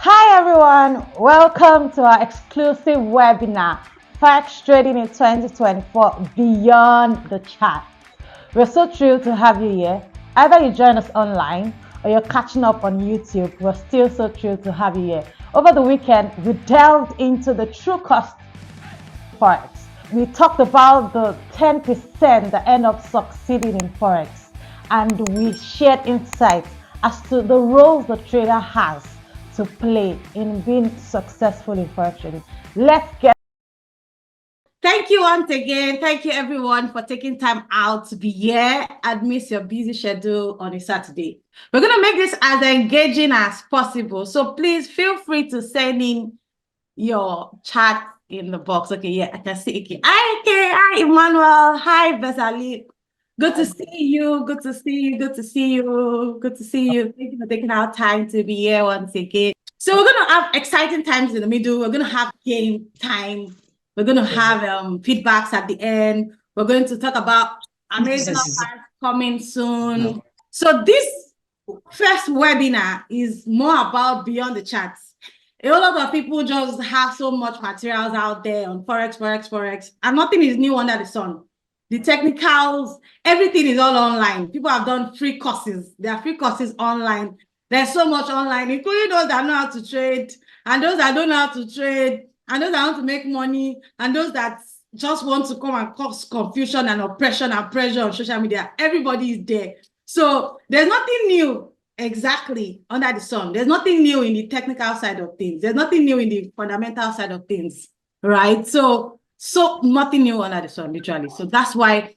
Hi everyone, welcome to our exclusive webinar, Forex Trading in 2024 Beyond the Chart. We're so thrilled to have you here. Either you join us online or you're catching up on YouTube, we're still so thrilled to have you here. Over the weekend, we delved into the true cost of Forex. We talked about the 10% that end up succeeding in Forex, and we shared insights as to the roles the trader has to play in being successful in Forex trading. Let's get. Thank you once again. Thank you everyone for taking time out to be here amidst your busy schedule on a Saturday. We're going to make this as engaging as possible. So please feel free to send in your chat in the box. Okay, yeah, I can see. Okay. Hi, Emmanuel. Hi, Besali. Good to see you. Good to see you. Good to see you. Good to see you. Thank you for taking our time to be here once again. So we're going to have exciting times in the middle. We're going to have game time. We're going to have feedbacks at the end. We're going to talk about amazing offers coming soon. So this first webinar is more about beyond the charts. A lot of people just have so much materials out there on Forex, and nothing is new under the sun. The technicals, everything is all online. People have done free courses. There are free courses online. There's so much online, including those that know how to trade, and those that don't know how to trade, and those that want to make money, and those that just want to come and cause confusion and oppression and pressure on social media. Everybody is there. So there's nothing new exactly under the sun. There's nothing new in the technical side of things. There's nothing new in the fundamental side of things, right? So nothing new under the sun, literally. So that's why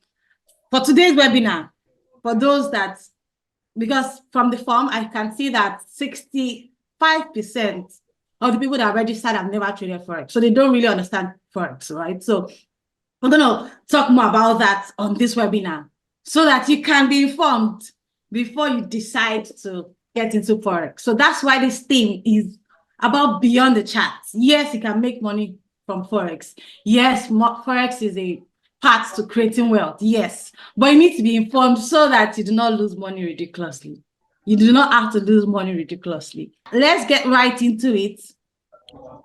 for today's webinar, for those that, because from the form, I can see that 65% of the people that are registered have never traded Forex. So they don't really understand Forex, right? So we're going to talk more about that on this webinar so that you can be informed before you decide to get into Forex. So that's why this theme is about beyond the charts. Yes, you can make money from Forex. Yes, Forex is a path to creating wealth. Yes, but you need to be informed so that you do not lose money ridiculously. You do not have to lose money ridiculously. Let's get right into it.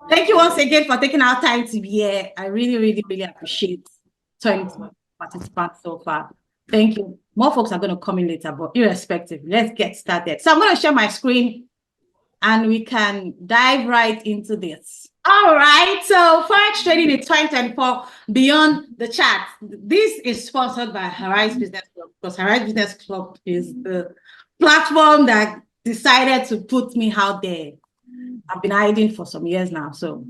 Thank you once again for taking our time to be here. I really, really, really appreciate 20 participants so far. Thank you. More folks are going to come in later, but irrespective, let's get started. So I'm going to share my screen and we can dive right into this. All right. So Forex trading in 2024 beyond the chart. This is sponsored by Horizon Business Club, because Horizon Business Club is the platform that decided to put me out there. I've been hiding for some years now. So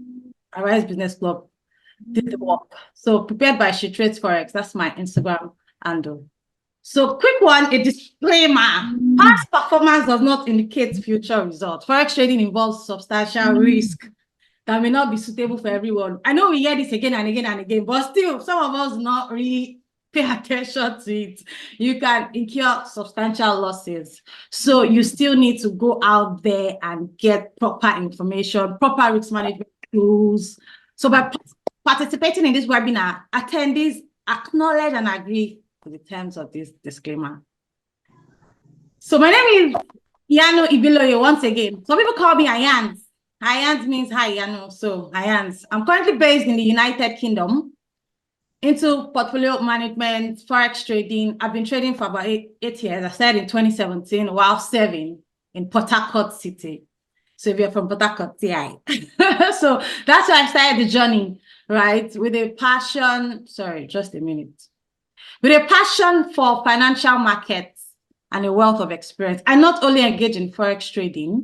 Arise Business Club did the work. So prepared by She Trades Forex. That's my Instagram handle. So quick one, a disclaimer. Past performance does not indicate future results. Forex trading involves substantial risk that may not be suitable for everyone. I know we hear this again and again and again, but still, some of us not really pay attention to it. You can incur substantial losses. So you still need to go out there and get proper information, proper risk management tools. So by participating in this webinar, attendees acknowledge and agree to the terms of this disclaimer. So my name is Yano Ibiloye once again. Some people call me Ayans. Ayans means hi, Yano. So Ayans. I'm currently based in the United Kingdom into portfolio management, Forex trading. I've been trading for about eight years. I started in 2017 while serving in Port Harcourt City. So if you're from Port Harcourt, TI. So that's why I started the journey, right? With a passion, sorry, just a minute. With a passion for financial markets and a wealth of experience. I not only engage in Forex trading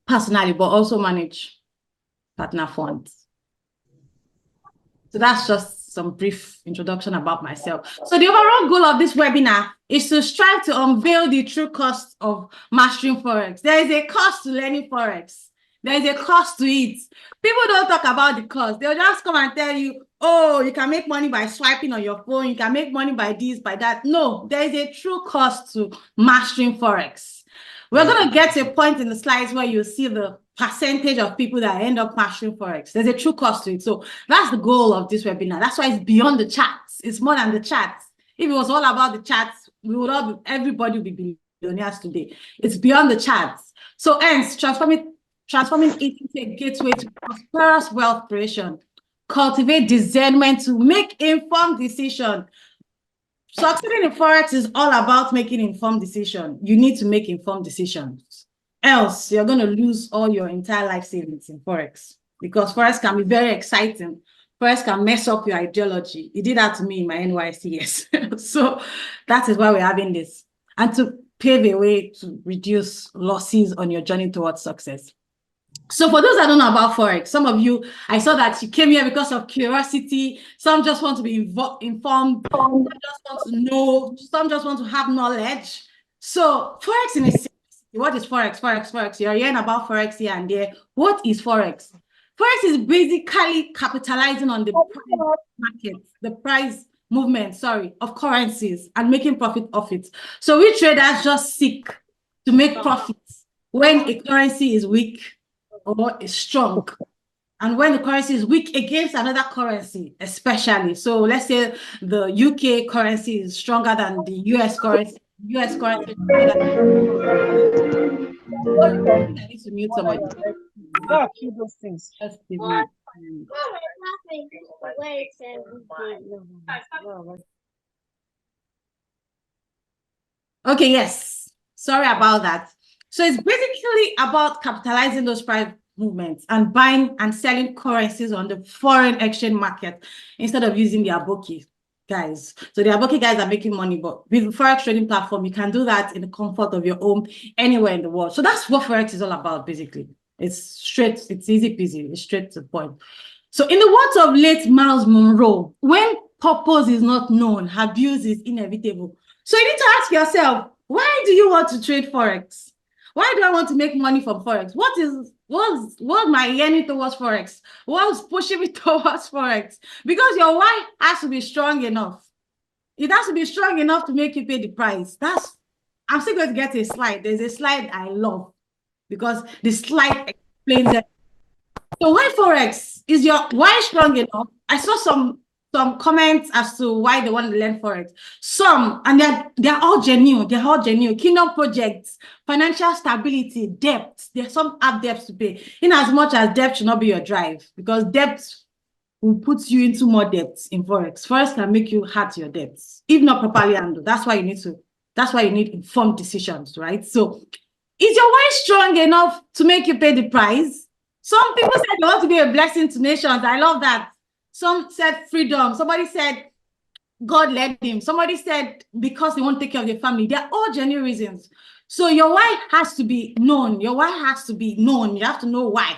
personally, but also manage partner funds. So that's just some brief introduction about myself. So the overall goal of this webinar is to strive to unveil the true cost of mastering Forex. There is a cost to learning Forex. There is a cost to it. People don't talk about the cost. They'll just come and tell you, oh, you can make money by swiping on your phone. You can make money by this, by that. No, there is a true cost to mastering Forex. We're going to get to a point in the slides where you'll see the percentage of people that end up mastering Forex. There's a true cost to it. So that's the goal of this webinar. That's why it's beyond the charts. It's more than the charts. If it was all about the charts, we would all be, everybody would be billionaires today. It's beyond the charts. So hence, transforming transforming it into a gateway to prosperous wealth creation. Cultivate discernment to make informed decisions. Succeeding in Forex is all about making informed decisions. You need to make informed decisions. Else, you're going to lose all your entire life savings in Forex, because Forex can be very exciting. Forex can mess up your ideology. It did that to me in my NYC years. So that is why we're having this. And to pave a way to reduce losses on your journey towards success. So for those that don't know about Forex, some of you, I saw that you came here because of curiosity. Some just want to be informed. Some just want to know. Some just want to have knowledge. So Forex in a simplicity. What is Forex? Forex. You're hearing about Forex here and there. What is Forex? Forex is basically capitalizing on the price market, the price movement, of currencies and making profit of it. So we traders just seek to make profits when a currency is weak or is strong, and when the currency is weak against another currency, especially. So let's say the UK currency is stronger than the US currency. US currency is stronger than I need to mute somebody. Yeah, keep those things. Just give me. Okay, yes. Sorry about that. So it's basically about capitalizing those price movements and buying and selling currencies on the foreign exchange market instead of using the Aboki guys. So the Aboki guys are making money, but with the Forex trading platform, you can do that in the comfort of your home anywhere in the world. So that's what Forex is all about, basically. It's straight, it's easy peasy, it's straight to the point. So in the words of late Miles Monroe, when purpose is not known, abuse is inevitable. So you need to ask yourself, why do you want to trade Forex? Why do I want to make money from Forex? What my yearning towards Forex? What's pushing me towards Forex? Because your why has to be strong enough. It has to be strong enough to make you pay the price. I'm still going to get a slide. There's a slide I love because the slide explains it. So why Forex? Is your why strong enough? I saw some comments as to why they want to learn Forex. Some, and they're all genuine. They're all genuine. Kingdom projects, financial stability, debt. There's some have debts to pay. In as much as debt should not be your drive, because debt will put you into more debts in Forex. Forex can make you hurt your debts, if not properly handled. That's why you need informed decisions, right? So is your why strong enough to make you pay the price? Some people said they want to be a blessing to nations. I love that. Some said freedom. Somebody said God led him. Somebody said because they want to take care of their family. They're all genuine reasons. So your why has to be known. Your why has to be known. You have to know why.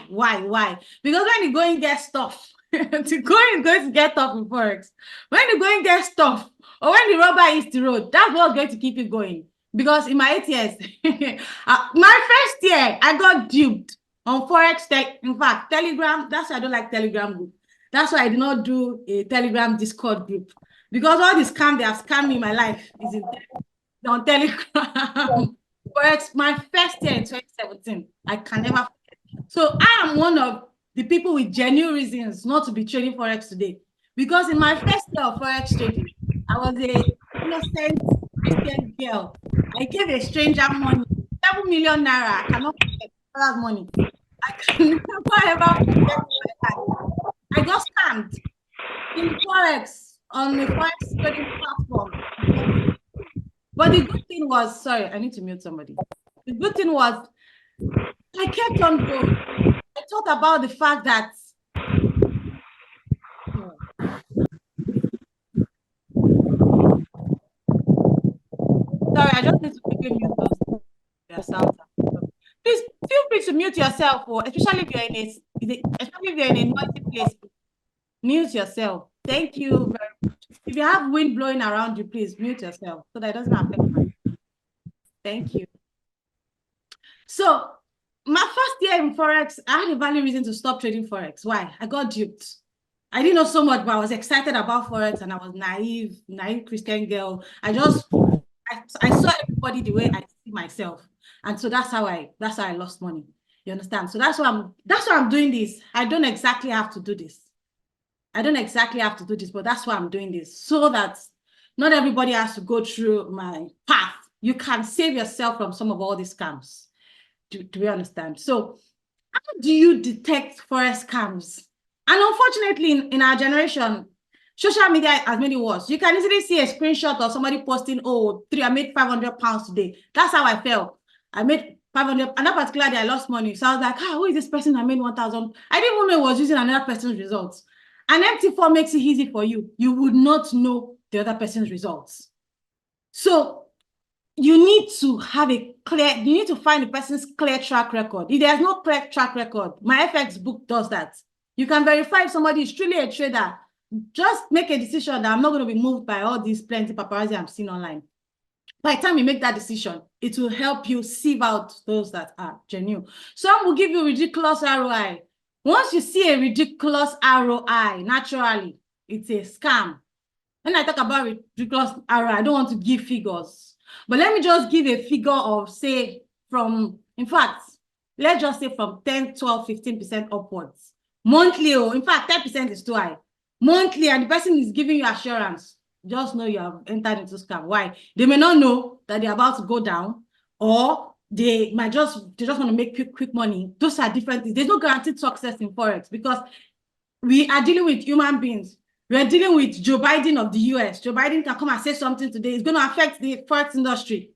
Because when you go and get stuff, to go is going to get tough in Forex. When you go and get stuff, or when the rubber hits the road, that's what's going to keep you going. Because in my 8 years, my first year, I got duped on Forex. In fact, Telegram, that's why I don't like Telegram group. That's why I did not do a Telegram Discord group. Because all the scam they have scammed me in my life is on Telegram. Forex, my first year in 2017, I can never forget. So I am one of the people with genuine reasons not to be trading Forex today. Because in my first year of Forex trading, I was a innocent Christian girl. I gave a stranger money, 7 million naira. I cannot forget that money. I can never ever forget my life. I got scammed in Forex on the Forex trading platform. But the good thing was, sorry, I need to mute somebody. The good thing was, I kept on going. I thought about the fact that sorry, I just need to quickly mute those their sounds. Please feel free to mute yourself, or especially if you're in a noisy place. Mute yourself. Thank you very much. If you have wind blowing around you, please mute yourself so that it doesn't affect my. Thank you. So my first year in Forex, I had a valid reason to stop trading Forex. Why? I got duped. I didn't know so much, but I was excited about Forex and I was naive Christian girl. I saw everybody the way I see myself. And so that's how I lost money. You understand? So that's why I'm doing this. I don't exactly have to do this. But that's why I'm doing this. So that not everybody has to go through my path. You can save yourself from some of all these scams. Do we understand? So do you detect Forex scams? And unfortunately, in our generation, social media has made it worse. You can easily see a screenshot of somebody posting, oh, I made £500 today. That's how I felt. I made 500, and that particular day I lost money. So I was like, who is this person that made 1,000? I didn't even know it was using another person's results. An empty form makes it easy for you. You would not know the other person's results. So you need to have you need to find the person's clear track record. If there's no clear track record, my FX book does that. You can verify if somebody is truly a trader. Just make a decision that I'm not going to be moved by all these plenty paparazzi I'm seeing online. By the time you make that decision, it will help you sieve out those that are genuine. Some will give you ridiculous ROI. Once you see a ridiculous ROI, naturally, it's a scam. When I talk about ridiculous ROI, I don't want to give figures. But let me just give a figure of, say, in fact, let's just say from 10, 12, 15% upwards. Monthly, in fact, 10% is too high. Monthly, and the person is giving you assurance. Just know you have entered into scam. Why? They may not know that they're about to go down, or they just want to make quick money. Those are different things. There's no guaranteed success in Forex because we are dealing with human beings. We are dealing with Joe Biden of the US. Joe Biden can come and say something today. It's going to affect the Forex industry.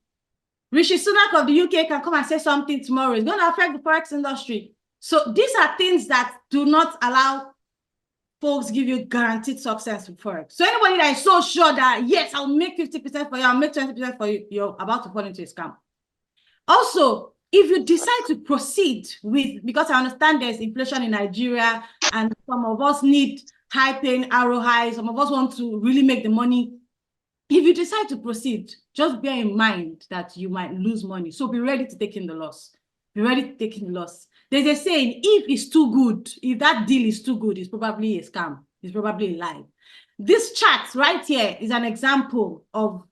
Rishi Sunak of the UK can come and say something tomorrow. It's going to affect the Forex industry. So these are things that do not allow folks give you guaranteed success with Forex. So anybody that is so sure that, yes, I'll make 50% for you, I'll make 20% for you, you're about to fall into a scam. Also, if you decide to proceed with, because I understand there's inflation in Nigeria and some of us need high-paying ROI, some of us want to really make the money. If you decide to proceed, just bear in mind that you might lose money. So be ready to take in the loss. Be ready to take in the loss. There's a saying, if it's too good, if that deal is too good, it's probably a scam. It's probably a lie. This chart right here is an example of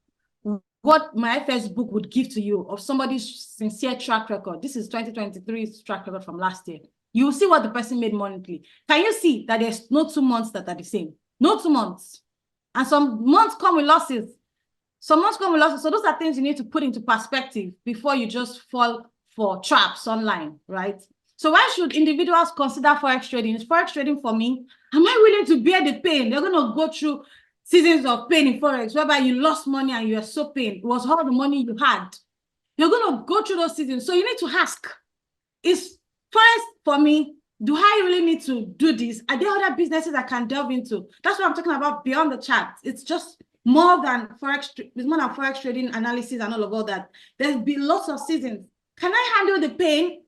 what my FS book would give to you of somebody's sincere track record. This is 2023's track record from last year. You will see what the person made monthly. Can you see that there's no 2 months that are the same? No 2 months. And some months come with losses. Some months come with losses. So those are things you need to put into perspective before you just fall for traps online, right? So why should individuals consider Forex trading? Is Forex trading for me? Am I willing to bear the pain? They're going to go through seasons of pain in Forex, whereby you lost money and you are so pained. It was all the money you had. You're going to go through those seasons. So you need to ask, is Forex for me? Do I really need to do this? Are there other businesses I can delve into? That's what I'm talking about beyond the chart. It's just more than Forex. It's more than Forex trading analysis and all of that. There's been lots of seasons. Can I handle the pain?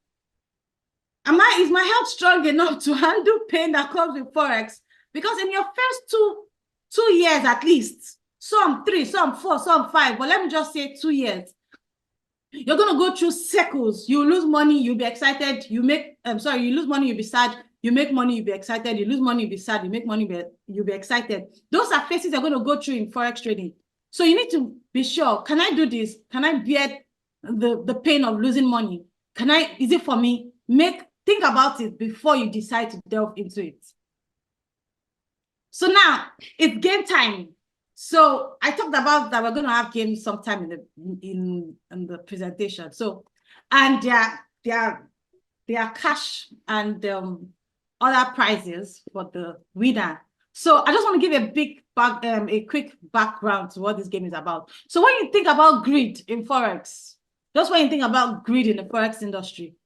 Is my health strong enough to handle pain that comes with Forex? Because in your first two years at least, some 3, some 4, some 5, but let me just say 2 years, you're going to go through cycles. You lose money, you'll be excited. You lose money, you'll be sad. You make money, you'll be excited. You lose money, you'll be sad. You make money, you'll be excited. Those are phases you're going to go through in Forex trading. So you need to be sure, can I do this? Can I bear the pain of losing money? Is it for me? Think about it before you decide to delve into it. So now it's game time. So I talked about that we're going to have games sometime in the presentation. So, and there are cash and other prizes for the winner. So I just want to give a quick background to what this game is about. So when you think about greed in Forex, just when you think about greed in the Forex industry,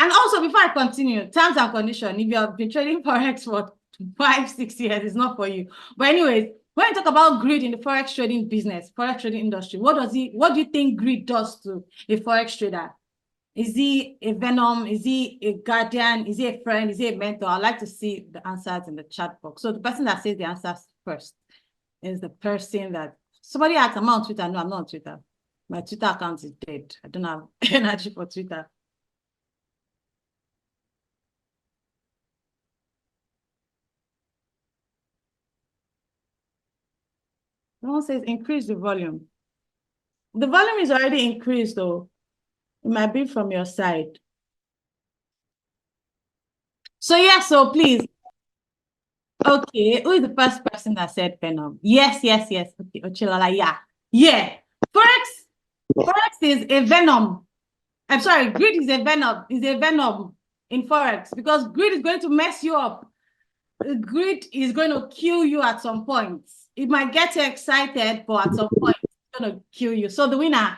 and also before I continue, terms and conditions, if you have been trading Forex for 5, 6 years, it's not for you. But anyways, when you talk about greed in the Forex trading business, Forex trading industry, what do you think greed does to a Forex trader? Is he a venom? Is he a guardian? Is he a friend? Is he a mentor? I'd like to see the answers in the chat box. So the person that says the answers first is the person that somebody asked, am I on Twitter? No, I'm not on Twitter. My Twitter account is dead. I don't have energy for Twitter. Someone says increase the volume. The volume is already increased, though. It might be from your side. So yeah, so please. Okay, who is the first person that said venom? Yes. Okay, Ochilala, yeah. Forex is a venom. I'm sorry, greed is a venom. in Forex because greed is going to mess you up. Greed is going to kill you at some point. It might get you excited, but at some point, it's going to kill you. So the winner,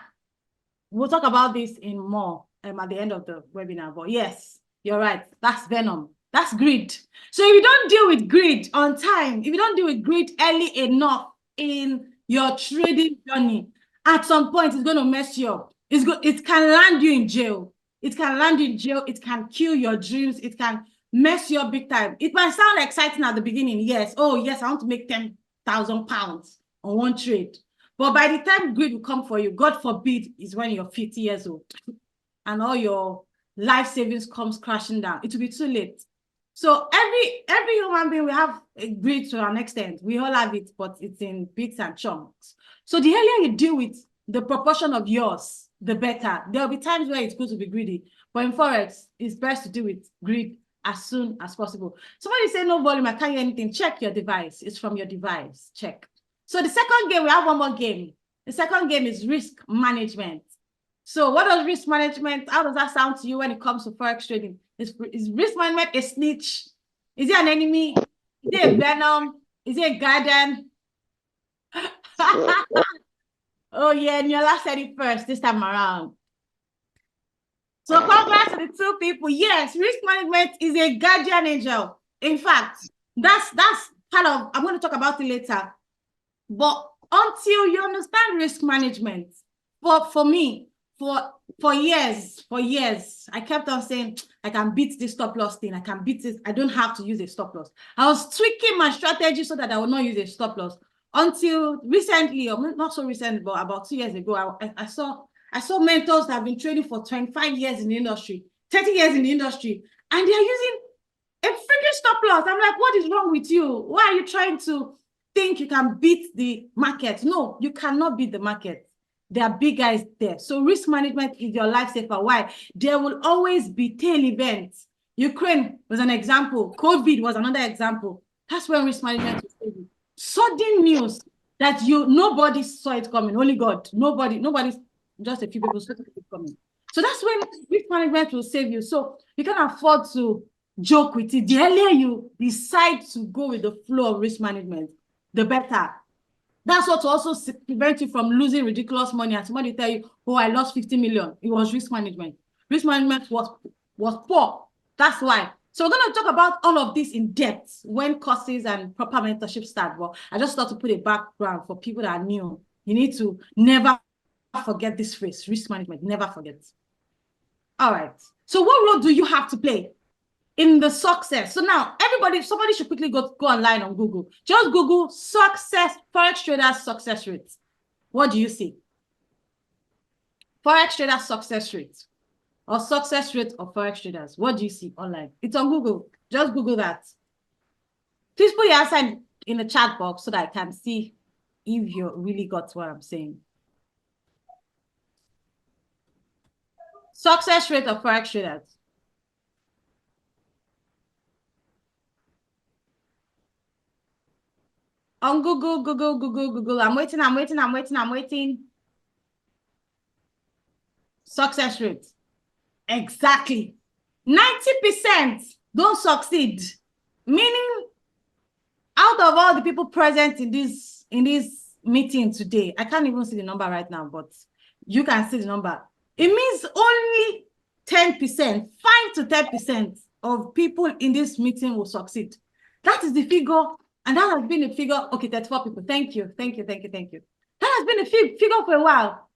we'll talk about this in more at the end of the webinar. But yes, you're right. That's venom. That's greed. So if you don't deal with greed on time, if you don't deal with greed early enough in your trading journey, at some point, it's going to mess you up. It can land you in jail. It can land you in jail. It can kill your dreams. It can mess you up big time. It might sound exciting at the beginning. Yes. Oh, yes, I want to make 10,000 pounds on one trade. But by the time greed will come for you, God forbid, is when you're 50 years old and all your life savings comes crashing down. It will be too late. So every human being will have a greed to an extent. We all have it, but it's in bits and chunks. So the earlier you deal with the proportion of yours, the better. There'll be times where it's good to be greedy, but in Forex, it's best to deal with greed as soon as possible. Somebody say no volume, I can't hear anything. Check your device. It's from your device. Check. So the second game, we have one more game. The second game is risk management. So what does risk management, how does that sound to you when it comes to Forex trading? Is risk management a snitch? Is it an enemy? Is it a venom? Is it a garden? Oh yeah, Niola said it first this time around. So congrats to the two people. Yes, risk management is a guardian angel. In fact, that's part of, I'm going to talk about it later. But until you understand risk management, for me, for years, I kept on saying, I can beat this stop loss thing. I can beat this. I don't have to use a stop loss. I was tweaking my strategy so that I would not use a stop loss until recently, or not so recently, but about 2 years ago, I saw mentors that have been trading for 25 years in the industry, 30 years in the industry, and they're using a freaking stop loss. I'm like, what is wrong with you? Why are you trying to think you can beat the market? No, you cannot beat the market. There are big guys there. So risk management is your lifesaver. Why? There will always be tail events. Ukraine was an example. COVID was another example. That's when risk management will save you. Sudden news that nobody saw it coming. Only God. Nobody, just a few people saw it coming. So that's when risk management will save you. So you can afford to joke with it. The earlier you decide to go with the flow of risk management, the better. That's what also prevents you from losing ridiculous money. And somebody tell you, oh, I lost 50 million. It was risk management. Risk management was poor. That's why. So we're going to talk about all of this in depth when courses and proper mentorship start. But I just thought to put a background for people that are new. You need to never forget this phrase, risk management. Never forget. All right. So what role do you have to play in the success? So now somebody should quickly go online on Google. Just Google success, Forex traders success rates. What do you see? Forex traders success rate or success rate of Forex traders. What do you see online? It's on Google. Just Google that. Please put your answer in the chat box so that I can see if you really got what I'm saying. Success rate of Forex traders. On Google. I'm waiting. Success rate. Exactly. 90% don't succeed. Meaning, out of all the people present in this meeting today, I can't even see the number right now, but you can see the number. It means only 10%, 5 to 10% of people in this meeting will succeed. That is the figure. And that has been a figure. Okay, 34 people. Thank you. That has been a figure for a while.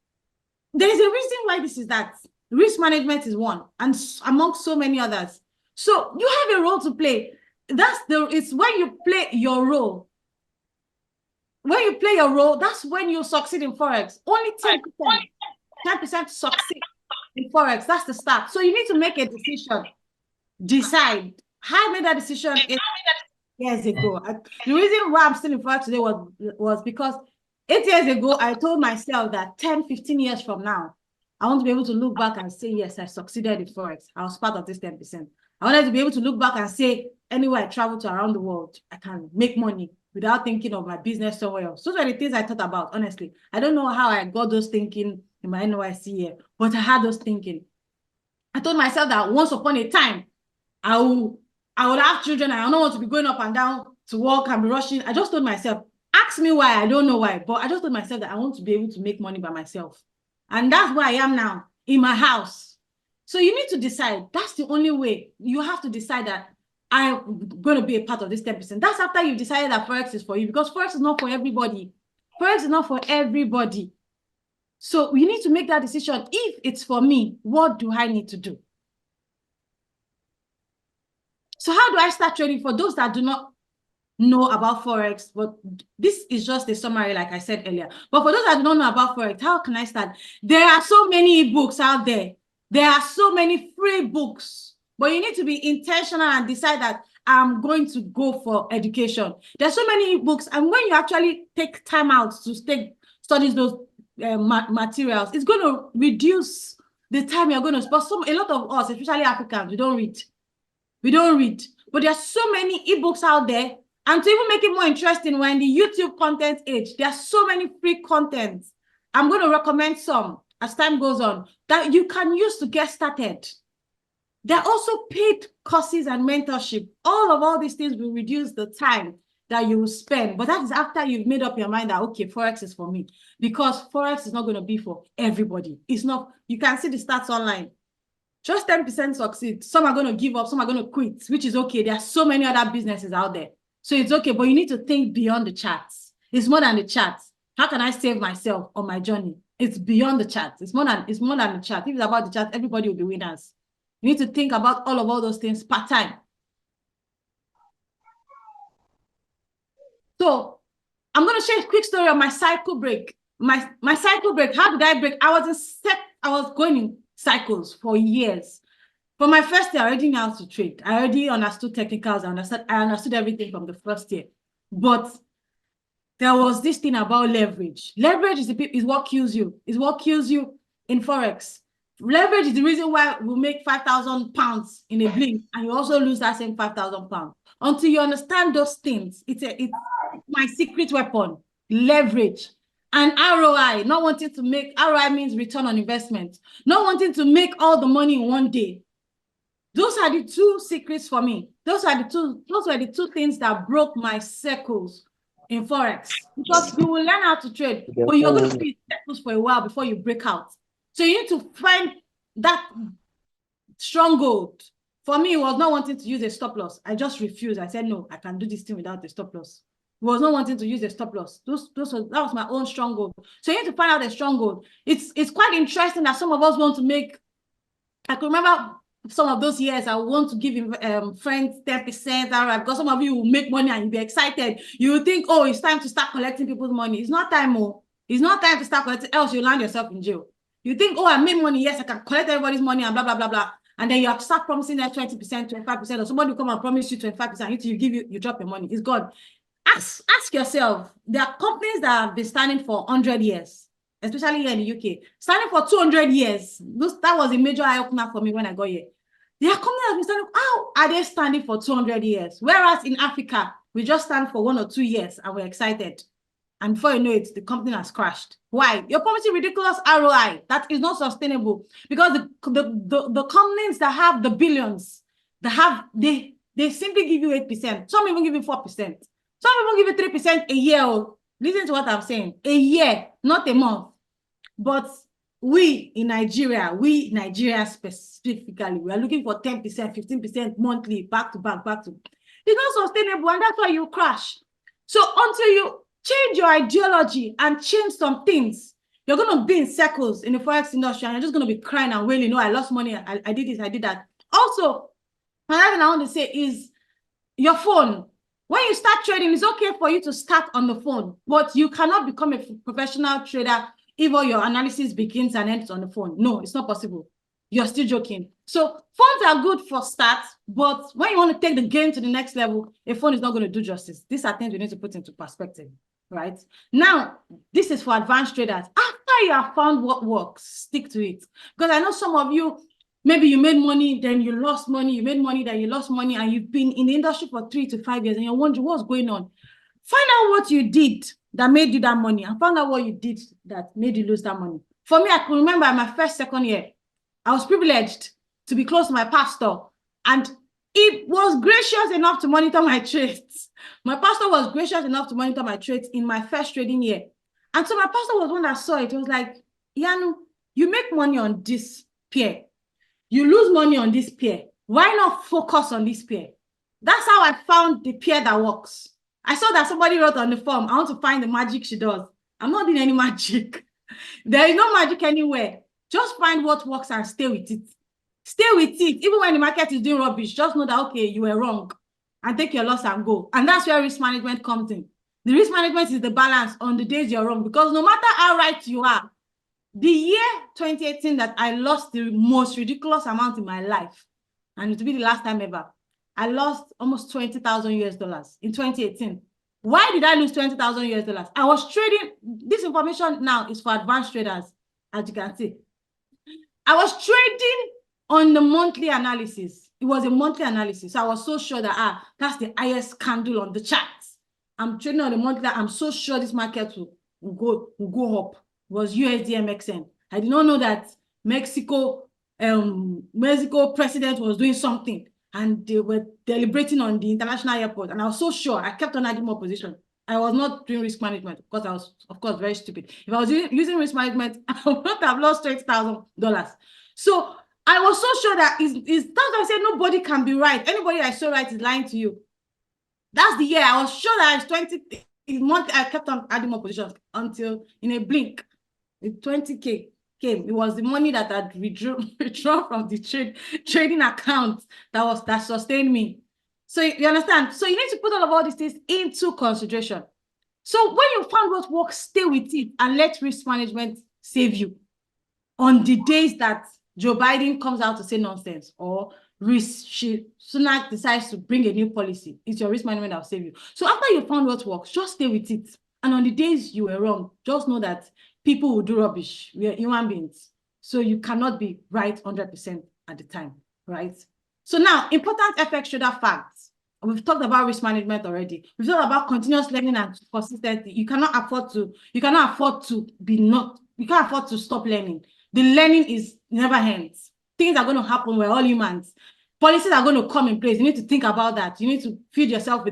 There is a reason why this is that. Risk management is one, and among so many others. So you have a role to play. It's when you play your role. When you play your role, that's when you succeed in Forex. Only 10% succeed in Forex. That's the start. So you need to make a decision. Decide. I made that decision years ago. The reason why I'm still in Forex today was because 8 years ago, I told myself that 10, 15 years from now, I want to be able to look back and say, yes, I succeeded in Forex. I was part of this 10%. I wanted to be able to look back and say, anywhere I travel to around the world, I can make money without thinking of my business somewhere else. Those are the things I thought about, honestly. I don't know how I got those thinking in my NYC year, but I had those thinking. I told myself that once upon a time, I will have children. I don't want to be going up and down to work and be rushing. I just told myself, ask me why, I don't know why, but I just told myself that I want to be able to make money by myself. And that's where I am now, in my house. So you need to decide. That's the only way. You have to decide that I'm going to be a part of this 10%. That's after you've decided that Forex is for you, because Forex is not for everybody. Forex is not for everybody. So you need to make that decision. If it's for me, what do I need to do? So how do I start trading? For those that do not know about Forex, but this is just a summary, like I said earlier. But for those that do not know about Forex, how can I start? There are so many books out there. There are so many free books, but you need to be intentional and decide that I'm going to go for education. There's so many books, and when you actually take time out to study those materials, it's going to reduce the time you're going to spend. A lot of us, especially Africans, we don't read. We don't read. But there's so many ebooks out there. And to even make it more interesting, we're in the YouTube content age. There are so many free content. I'm going to recommend some as time goes on that you can use to get started. There are also paid courses and mentorship. All these things will reduce the time that you will spend. But that is after you've made up your mind that, okay, Forex is for me. Because Forex is not going to be for everybody. It's not. You can see the stats online. Just 10% succeed. Some are going to give up. Some are going to quit, which is okay. There are so many other businesses out there. So it's okay, but you need to think beyond the charts. It's more than the charts. How can I save myself on my journey? It's beyond the charts. It's more than the chart. If it's about the chart, everybody will be winners. You need to think about all those things part time. So I'm going to share a quick story of my cycle break. My cycle break. How did I break? I was going in cycles for years. For my first year, I already knew how to trade. I already understood technicals. I understood everything from the first year. But there was this thing about leverage. Leverage is what kills you. Is what kills you in Forex. Leverage is the reason why we make 5,000 pounds in a blink, and you also lose that same 5,000 pounds. Until you understand those things, it's my secret weapon. Leverage. And ROI, not wanting to make, ROI means return on investment, not wanting to make all the money in one day. Those are the two secrets for me. Those were the two things that broke my circles in Forex. Because you will learn how to trade, but you're going to be in circles for a while before you break out. So you need to find that stronghold. For me, it was not wanting to use a stop loss. I just refused. I said, no, I can do this thing without a stop loss. It was not wanting to use a stop loss. That was my own stronghold. So you need to find out a stronghold. It's quite interesting that some of us want to make, I can remember some of those years, I want to give friends 10%. Because some of you will make money and you'll be excited. You will think, oh, it's time to start collecting people's money. It's not time, oh. It's not time to start collecting, else you'll land yourself in jail. You think, oh, I made money. Yes, I can collect everybody's money and blah, blah, blah, blah. And then you start promising them 20%, 25%, or somebody will come and promise you 25%. You drop your money. It's gone. Ask yourself, there are companies that have been standing for 100 years, especially here in the UK, standing for 200 years. That was a major eye-opener for me when I got here. There are companies that have been standing, how are they standing for 200 years? Whereas in Africa, we just stand for 1 or 2 years and we're excited. And before you know it, the company has crashed. Why? You're promising ridiculous ROI. That is not sustainable. Because the companies that have the billions, they simply give you 8%. Some even give you 4%. Some even give you 3% a year. Listen to what I'm saying. A year, not a month. But we in Nigeria, specifically, we are looking for 10%, 15% monthly, back to back. It's not sustainable, and that's why you crash. So until you change your ideology and change some things, you're going to be in circles in the Forex industry, and you're just going to be crying and wailing, no, I lost money, I did this, I did that. Also, another thing I want to say is your phone. When you start trading, it's okay for you to start on the phone, but you cannot become a professional trader if all your analysis begins and ends on the phone. No, it's not possible. You're still joking. So phones are good for start, but when you want to take the game to the next level, a phone is not going to do justice. These are things we need to put into perspective, right? Now, this is for advanced traders. After you have found what works, stick to it. Because I know some of you, maybe you made money, then you lost money. You made money, then you lost money, and you've been in the industry for 3 to 5 years, and you're wondering what's going on. Find out what you did that made you that money, and find out what you did that made you lose that money. For me, I can remember in my second year, I was privileged to be close to my pastor, and He was gracious enough to monitor my trades. My pastor was gracious enough to monitor my trades in my first trading year. And so my pastor was one that saw it. He was like, Yanu, you make money on this pair. You lose money on this pair. Why not focus on this pair? That's how I found the pair that works. I saw that somebody wrote on the form, I want to find the magic she does. I'm not doing any magic. There is no magic anywhere. Just find what works and stay with it. Stay with it. Even when the market is doing rubbish, just know that, okay, you were wrong. And take your loss and go. And that's where risk management comes in. The risk management is the balance on the days you're wrong. Because no matter how right you are, the year 2018 that I lost the most ridiculous amount in my life, and it will be the last time ever, I lost almost 20,000 US dollars in 2018. Why did I lose 20,000 US dollars? I was trading. This information now is for advanced traders, as you can see. I was trading on the monthly analysis. It was a monthly analysis. So I was so sure that that's the highest candle on the charts. I'm trading on the monthly. I'm so sure this market will go up. It was USD-MXN. I did not know that Mexico president was doing something, and they were deliberating on the international airport. And I was so sure. I kept on adding more position. I was not doing risk management because I was, of course, very stupid. If I was using risk management, I would not have lost $20,000. So I was so sure that that's why I said nobody can be right. Anybody I saw right is lying to you. That's the year I was sure that I was 20 month. I kept on adding more positions until in a blink, 20K came. It was the money that I'd withdrawn from the trading account that sustained me. So you understand? So you need to put all these things into consideration. So when you found what works, stay with it and let risk management save you. On the days that Joe Biden comes out to say nonsense, or Sunak decides to bring a new policy, it's your risk management that will save you. So after you found what works, just stay with it. And on the days you were wrong, just know that people will do rubbish. We are human beings. So you cannot be right 100% at the time, right? So now, important FX trader facts. We've talked about risk management already. We've talked about continuous learning and consistency. You cannot afford to stop learning. The learning is never ends. Things are going to happen. We're all humans. Policies are going to come in place. You need to think about that. You need to feed yourself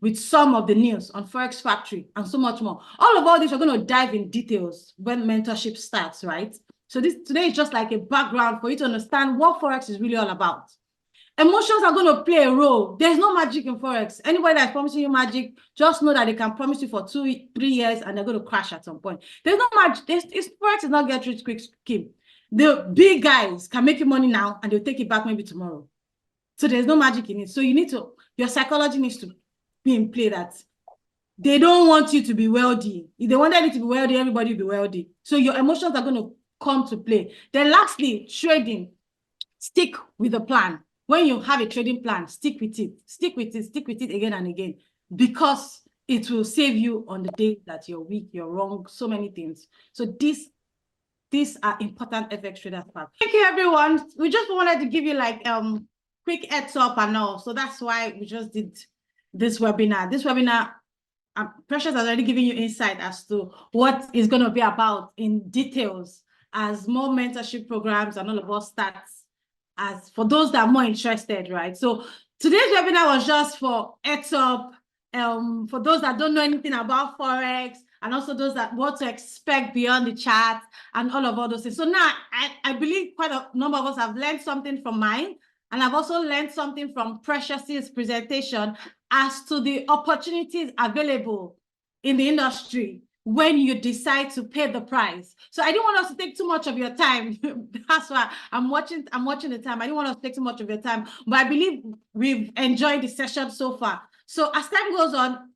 with some of the news on Forex Factory and so much more. All this, we're going to dive in details when mentorship starts, right? So today is just like a background for you to understand what Forex is really all about. Emotions are going to play a role. There's no magic in Forex. Anybody that's promising you magic, just know that they can promise you for 2-3 years and they're going to crash at some point. There's no magic. Forex is not get rich quick scheme. The big guys can make you money now and they'll take it back maybe tomorrow. So there's no magic in it. So your psychology needs to be in play that they don't want you to be wealthy. If they wanted you to be wealthy, everybody will be wealthy. So your emotions are going to come to play. Then lastly, trading. Stick with the plan. When you have a trading plan, stick with it. Stick with it again and again, because it will save you on the day that you're weak, you're wrong, so many things. So these are important FX trader facts. Thank you, everyone. We just wanted to give you like quick heads up and all. So that's why we just did this webinar. This webinar, Precious has already given you insight as to what is going to be about in details as more mentorship programs and all of us starts. As for those that are more interested, right? So today's webinar was just for heads up, for those that don't know anything about Forex, and also those that want to expect beyond the chart and all those things. So now I believe quite a number of us have learned something from mine, and I've also learned something from Precious's presentation as to the opportunities available in the industry when you decide to pay the price. So I didn't want us to take too much of your time. That's why I'm watching the time. I didn't want us to take too much of your time, but I believe we've enjoyed the session so far. So as time goes on,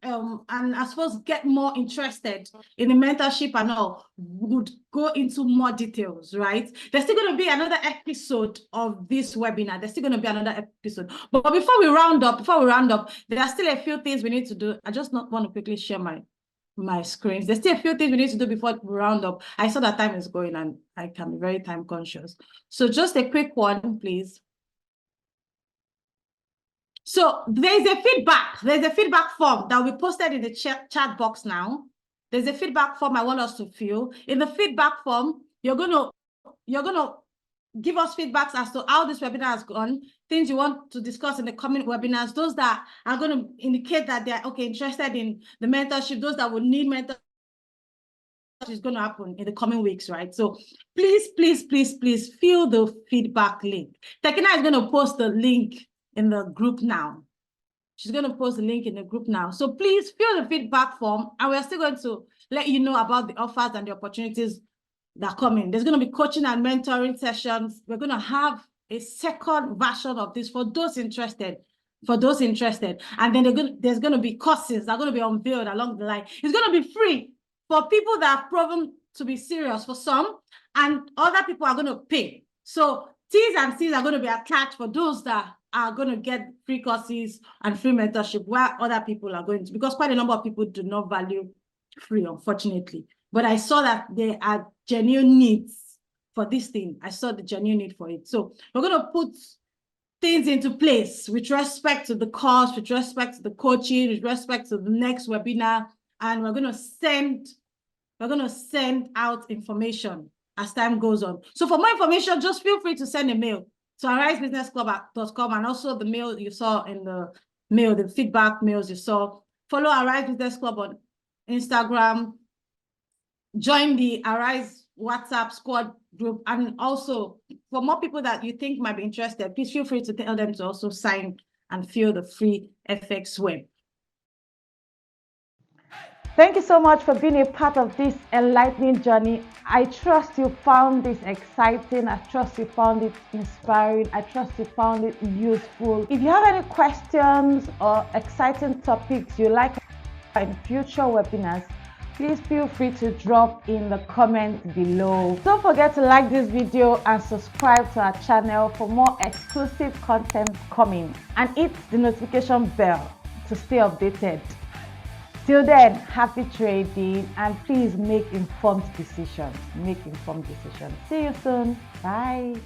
and as folks get more interested in the mentorship and all, would go into more details, right? There's still going to be another episode of this webinar. There's still going to be another episode. But before we round up, there are still a few things we need to do. I just not want to quickly share my screens. There's still a few things we need to do before we round up. I saw that time is going and I can be very time conscious. So just a quick one, please. So there's a feedback form that will be posted in the chat box now. There's a feedback form I want us to fill. In the feedback form, you're gonna give us feedbacks as to how this webinar has gone, things you want to discuss in the coming webinars, those that are going to indicate that they're interested in the mentorship, those that would need mentorship is going to happen in the coming weeks, right? So please fill the feedback link. Tekina is going to post the link in the group now. She's going to post the link in the group now. So please fill the feedback form, and we're still going to let you know about the offers and the opportunities that come in. There's going to be coaching and mentoring sessions. We're going to have a second version of this for those interested. And then there's going to be courses that are going to be unveiled along the line. It's going to be free for people that have proven to be serious for some, and other people are going to pay. So T's and C's are going to be attached for those that are going to get free courses and free mentorship, while other people are going to, because quite a number of people do not value free, unfortunately. But I saw that there are genuine needs for this thing. I saw the genuine need for it. So we're going to put things into place with respect to the course, with respect to the coaching, with respect to the next webinar, and we're going to send out information as time goes on. So for more information, just feel free to send a mail to arisebusinessclub.com, and also the mail you saw in the mail, the feedback mails you saw. Follow Arise Business Club on Instagram. Join the Arise WhatsApp squad group, and also for more people that you think might be interested, please feel free to tell them to also sign and fill the free FX web. Thank you so much for being a part of this enlightening journey. I trust you found this exciting. I trust you found it inspiring. I trust you found it useful. If you have any questions or exciting topics you like in future webinars, please feel free to drop in the comments below. Don't forget to like this video and subscribe to our channel for more exclusive content coming, and hit the notification bell to stay updated. Till then, happy trading, and please make informed decisions. See you soon. Bye.